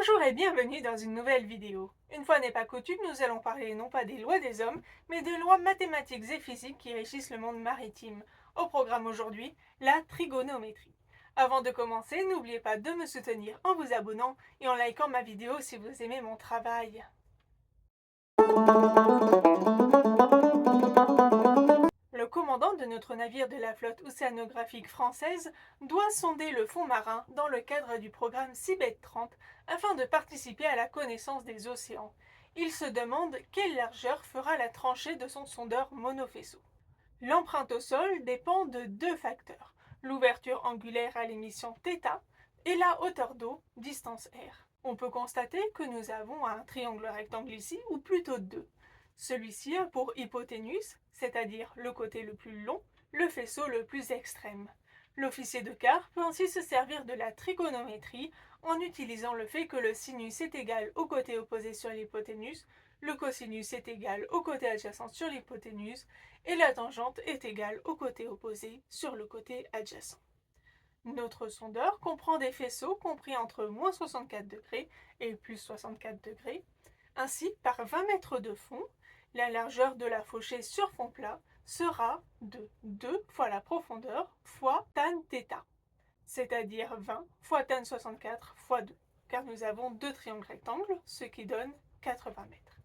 Bonjour et bienvenue dans une nouvelle vidéo. Une fois n'est pas coutume, nous allons parler non pas des lois des hommes, mais des lois mathématiques et physiques qui régissent le monde maritime. Au programme aujourd'hui, la trigonométrie. Avant de commencer, n'oubliez pas de me soutenir en vous abonnant et en likant ma vidéo si vous aimez mon travail. Le commandant de notre navire de la flotte océanographique française doit sonder le fond marin dans le cadre du programme Seabed 30 afin de participer à la connaissance des océans. Il se demande quelle largeur fera la tranchée de son sondeur monofaisceau. L'empreinte au sol dépend de deux facteurs, l'ouverture angulaire à l'émission θ et la hauteur d'eau, distance r. On peut constater que nous avons un triangle rectangle ici, ou plutôt deux. Celui-ci a pour hypoténuse, c'est-à-dire le côté le plus long, le faisceau le plus extrême. L'officier de quart peut ainsi se servir de la trigonométrie en utilisant le fait que le sinus est égal au côté opposé sur l'hypoténuse, le cosinus est égal au côté adjacent sur l'hypoténuse et la tangente est égale au côté opposé sur le côté adjacent. Notre sondeur comprend des faisceaux compris entre moins 64 degrés et plus 64 degrés. Ainsi, par 20 mètres de fond, la largeur de la fauchée sur fond plat sera de 2 fois la profondeur fois tan θ, c'est-à-dire 20 fois tan 64 fois 2, car nous avons deux triangles rectangles, ce qui donne 80 mètres.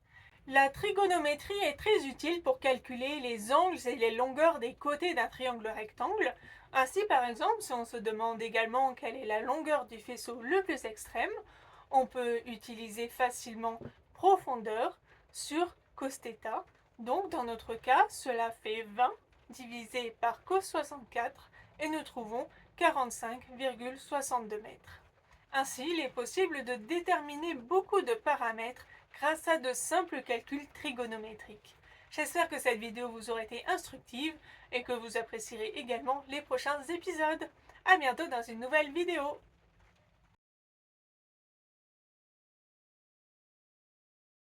La trigonométrie est très utile pour calculer les angles et les longueurs des côtés d'un triangle rectangle. Ainsi, par exemple, si on se demande également quelle est la longueur du faisceau le plus extrême, on peut utiliser facilement profondeur sur cos θ. Donc, dans notre cas, cela fait 20 divisé par cos 64 et nous trouvons 45,62 mètres. Ainsi, il est possible de déterminer beaucoup de paramètres grâce à de simples calculs trigonométriques. J'espère que cette vidéo vous aura été instructive et que vous apprécierez également les prochains épisodes. A bientôt dans une nouvelle vidéo.